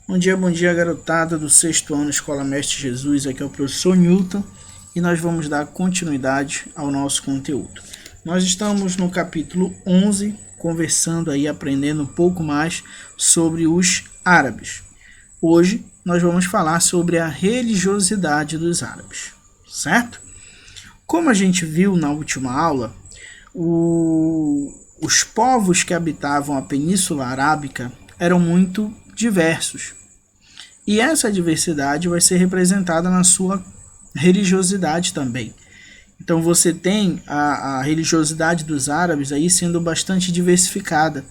Bom dia, garotada do sexto ano Escola Mestre Jesus. Aqui é o professor Newton e nós vamos dar continuidade ao nosso conteúdo. Nós estamos no capítulo 11, conversando aí, aprendendo um pouco mais sobre os árabes. Hoje nós vamos falar sobre a religiosidade dos árabes, certo? Como a gente viu na última aula, os povos que habitavam a Península Arábica eram muito diversos. E essa diversidade vai ser representada na sua religiosidade também. Então você tem a religiosidade dos árabes aí sendo bastante diversificada.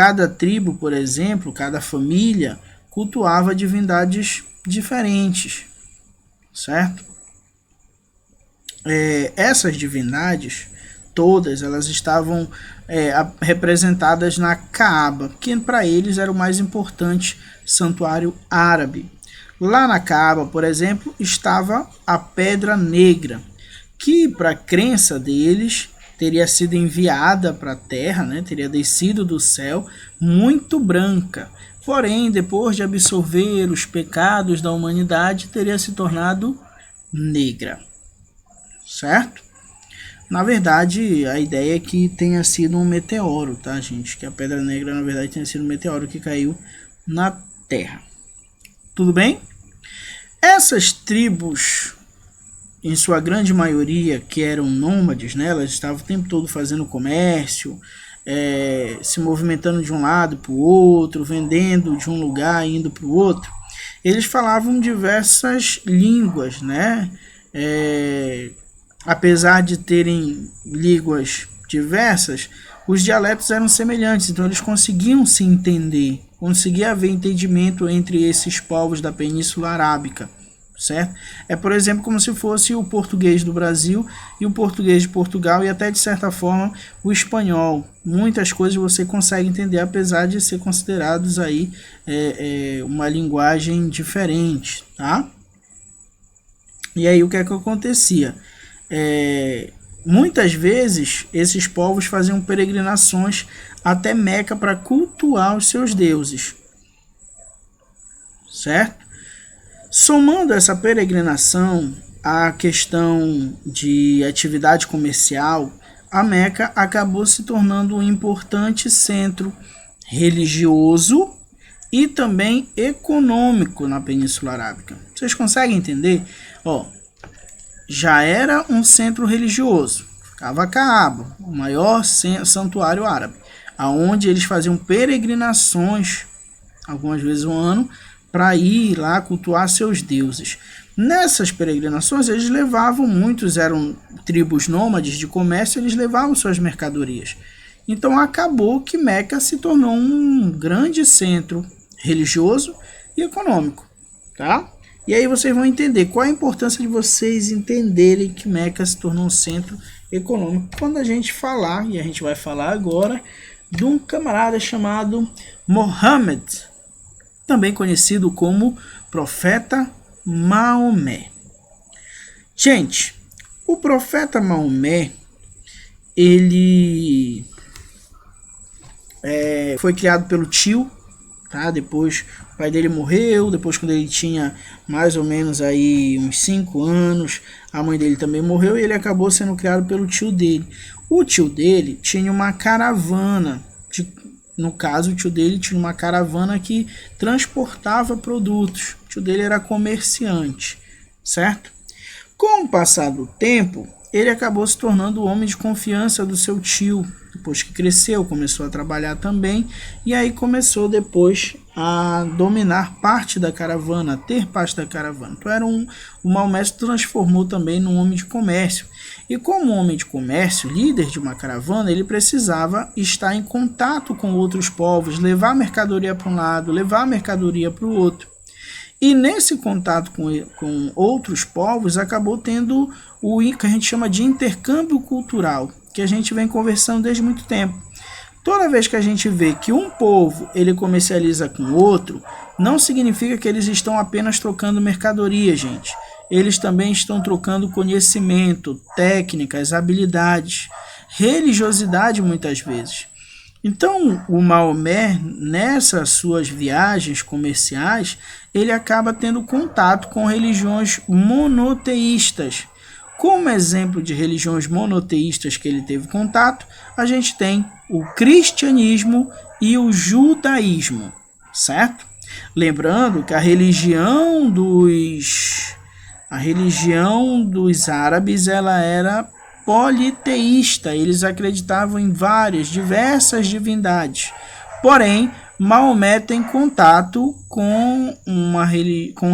Cada tribo, por exemplo, cada família cultuava divindades diferentes, certo? Essas divindades, todas, elas estavam representadas na Kaaba, que para eles era o mais importante santuário árabe. Lá na Kaaba, por exemplo, estava a Pedra Negra, que para a crença deles teria sido enviada para a terra, né? Teria descido do céu, muito branca. Porém, depois de absorver os pecados da humanidade, teria se tornado negra, certo? Na verdade, a ideia é que tenha sido um meteoro, tá, gente? Que a Pedra Negra, na verdade, tenha sido um meteoro que caiu na Terra. Tudo bem? Essas tribos, em sua grande maioria, que eram nômades, né? Elas estavam o tempo todo fazendo comércio, se movimentando de um lado para o outro, vendendo de um lugar e indo para o outro. Eles falavam diversas línguas, né? Apesar de terem línguas diversas, os dialetos eram semelhantes, então eles conseguiam se entender, conseguia haver entendimento entre esses povos da Península Arábica, certo? É, por exemplo, como se fosse o português do Brasil e o português de Portugal e até, de certa forma, o espanhol. Muitas coisas você consegue entender, apesar de ser considerados aí uma linguagem diferente, tá? E aí o que é que acontecia? Muitas vezes esses povos faziam peregrinações até Meca para cultuar os seus deuses, certo? Somando essa peregrinação à questão de atividade comercial, a Meca acabou se tornando um importante centro religioso e também econômico na Península Arábica. Vocês conseguem entender? Já era um centro religioso, ficava a Kaaba, o maior santuário árabe, aonde eles faziam peregrinações algumas vezes ao ano para ir lá cultuar seus deuses. Nessas peregrinações eles levavam, muitos eram tribos nômades de comércio, eles levavam suas mercadorias. Então acabou que Meca se tornou um grande centro religioso e econômico, tá? E aí vocês vão entender qual a importância de vocês entenderem que Meca se tornou um centro econômico quando a gente falar, e a gente vai falar agora, de um camarada chamado Mohammed, também conhecido como Profeta Maomé. Gente, o Profeta Maomé, ele foi criado pelo tio, tá? Depois o pai dele morreu, depois quando ele tinha mais ou menos aí uns 5 anos, a mãe dele também morreu e ele acabou sendo criado pelo tio dele. O tio dele tinha uma caravana, no caso o tio dele tinha uma caravana que transportava produtos, o tio dele era comerciante, certo? Com o passar do tempo, ele acabou se tornando o homem de confiança do seu tio. Depois que cresceu, começou a trabalhar também, e aí começou depois a dominar parte da caravana, a ter parte da caravana. Então o Maomé se transformou também num homem de comércio. E como homem de comércio, líder de uma caravana, ele precisava estar em contato com outros povos, levar a mercadoria para um lado, levar a mercadoria para o outro. E nesse contato com outros povos, acabou tendo o que a gente chama de intercâmbio cultural, que a gente vem conversando desde muito tempo. Toda vez que a gente vê que um povo ele comercializa com outro, não significa que eles estão apenas trocando mercadoria, gente. Eles também estão trocando conhecimento, técnicas, habilidades, religiosidade muitas vezes. Então, o Maomé, nessas suas viagens comerciais, ele acaba tendo contato com religiões monoteístas. Como exemplo de religiões monoteístas que ele teve contato, a gente tem o cristianismo e o judaísmo, certo? Lembrando que a religião dos árabes ela era politeísta, eles acreditavam em diversas divindades. Porém, Maomé tem contato com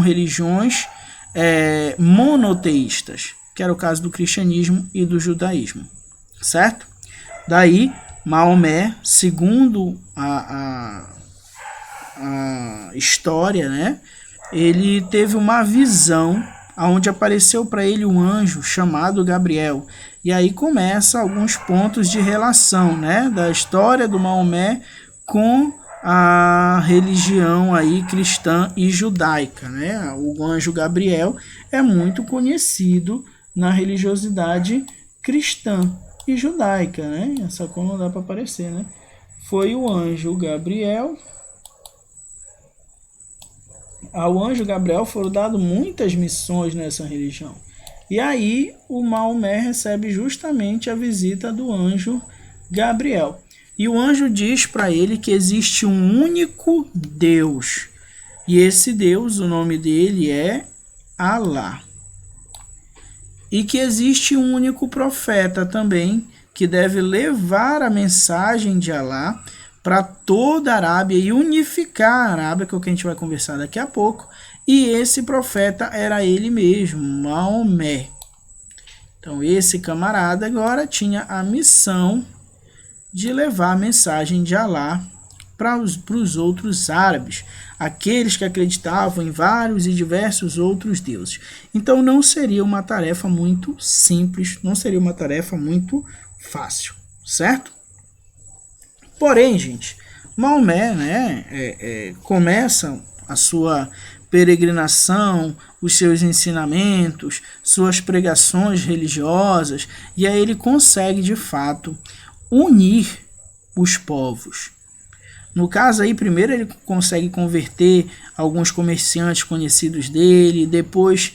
religiões monoteístas, que era o caso do cristianismo e do judaísmo, certo? Daí, Maomé, segundo a história, né, ele teve uma visão onde apareceu para ele um anjo chamado Gabriel. E aí começa alguns pontos de relação, né, da história do Maomé com a religião aí cristã e judaica, né? O anjo Gabriel é muito conhecido na religiosidade cristã e judaica, né? Essa cor não dá para aparecer, né? Foi o anjo Gabriel. Ao anjo Gabriel foram dadas muitas missões nessa religião. E aí o Maomé recebe justamente a visita do anjo Gabriel. E o anjo diz para ele que existe um único Deus. E esse Deus, o nome dele é Alá. E que existe um único profeta também que deve levar a mensagem de Alá para toda a Arábia e unificar a Arábia, que é o que a gente vai conversar daqui a pouco. E esse profeta era ele mesmo, Maomé. Então esse camarada agora tinha a missão de levar a mensagem de Alá para os outros árabes, aqueles que acreditavam em vários e diversos outros deuses. Então não seria uma tarefa muito simples, não seria uma tarefa muito fácil, certo? Porém, gente, Maomé, né, começa a sua peregrinação, os seus ensinamentos, suas pregações religiosas, e aí ele consegue, de fato, unir os povos. No caso aí, primeiro ele consegue converter alguns comerciantes conhecidos dele, depois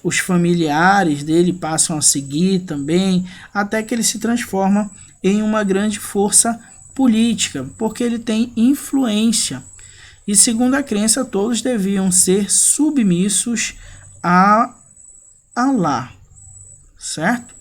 os familiares dele passam a seguir também, até que ele se transforma em uma grande força política, porque ele tem influência. E segundo a crença, todos deviam ser submissos a Alá, certo?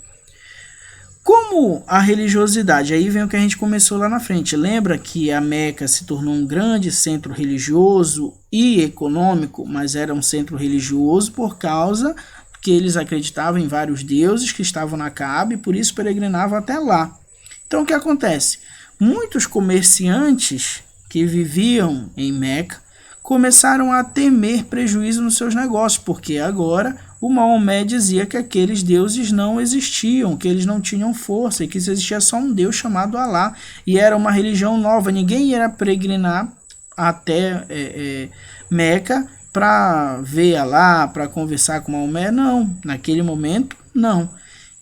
Como a religiosidade, aí vem o que a gente começou lá na frente. Lembra que a Meca se tornou um grande centro religioso e econômico, mas era um centro religioso por causa que eles acreditavam em vários deuses que estavam na Kaaba e por isso peregrinavam até lá. Então o que acontece? Muitos comerciantes que viviam em Meca começaram a temer prejuízo nos seus negócios, porque agora o Maomé dizia que aqueles deuses não existiam, que eles não tinham força e que existia só um Deus chamado Alá, e era uma religião nova, ninguém ia peregrinar até Meca para ver Alá, para conversar com Maomé, não, naquele momento não.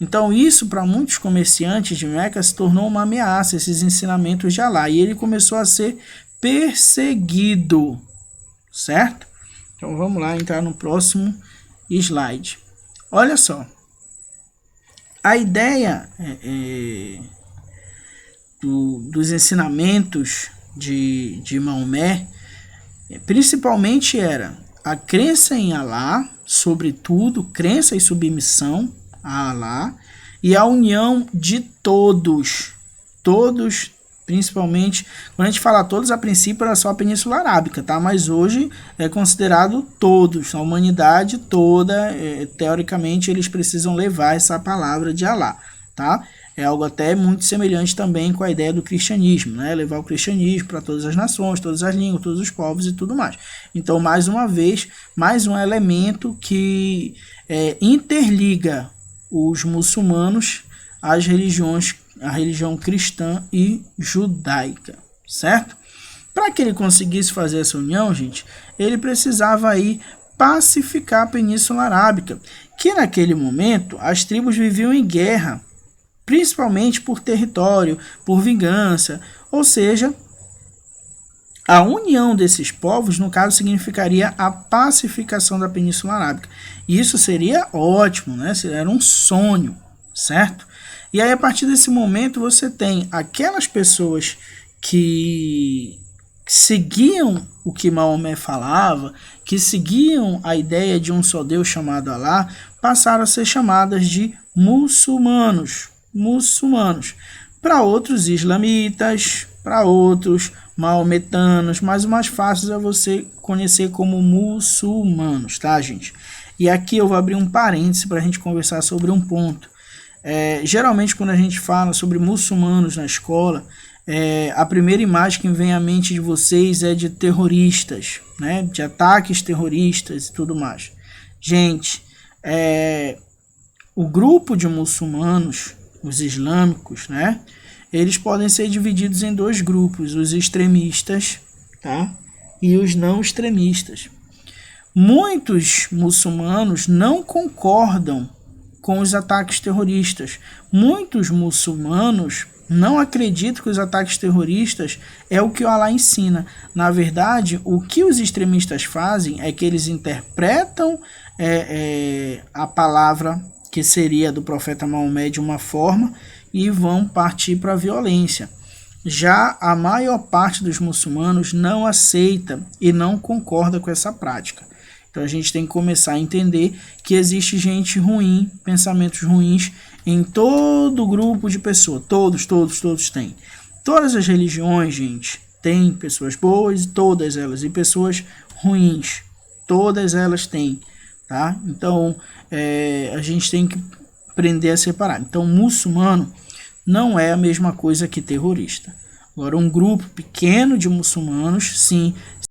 Então isso para muitos comerciantes de Meca se tornou uma ameaça, esses ensinamentos de Alá, e ele começou a ser perseguido, certo? Então vamos lá entrar no próximo slide. Olha só, a ideia dos ensinamentos de Maomé principalmente era a crença em Alá, sobretudo, crença e submissão a Alá, e a união de todos, principalmente, quando a gente fala todos, a princípio era só a Península Arábica, tá? Mas hoje é considerado todos, a humanidade toda, teoricamente eles precisam levar essa palavra de Alá, tá? É algo até muito semelhante também com a ideia do cristianismo, né? Levar o cristianismo para todas as nações, todas as línguas, todos os povos e tudo mais. Então, mais uma vez, mais um elemento que interliga os muçulmanos às religiões, a religião cristã e judaica, certo? Para que ele conseguisse fazer essa união, gente, ele precisava aí pacificar a Península Arábica, que naquele momento as tribos viviam em guerra principalmente por território, por vingança, ou seja, a união desses povos, no caso, significaria a pacificação da Península Arábica. Isso seria ótimo, né? Era um sonho, certo? E aí, a partir desse momento, você tem aquelas pessoas que seguiam o que Maomé falava, que seguiam a ideia de um só Deus chamado Alá, passaram a ser chamadas de muçulmanos. Para outros, islamitas, para outros, maometanos, mas o mais fácil é você conhecer como muçulmanos, tá, gente? E aqui eu vou abrir um parêntese para a gente conversar sobre um ponto. Geralmente, quando a gente fala sobre muçulmanos na escola, a primeira imagem que vem à mente de vocês é de terroristas, né? De ataques terroristas e tudo mais. Gente, o grupo de muçulmanos, os islâmicos, né? Eles podem ser divididos em dois grupos, os extremistas, tá? E os não extremistas. Muitos muçulmanos não concordam com os ataques terroristas. Muitos muçulmanos não acreditam que os ataques terroristas é o que o Alá ensina. Na verdade, o que os extremistas fazem é que eles interpretam a palavra que seria do profeta Maomé de uma forma e vão partir para a violência. Já a maior parte dos muçulmanos não aceita e não concorda com essa prática. Então a gente tem que começar a entender que existe gente ruim, pensamentos ruins em todo grupo de pessoas. Todos têm. Todas as religiões, gente, têm pessoas boas, todas elas, e pessoas ruins. Todas elas têm, tá? Então a gente tem que aprender a separar. Então muçulmano não é a mesma coisa que terrorista. Agora, um grupo pequeno de muçulmanos, sim,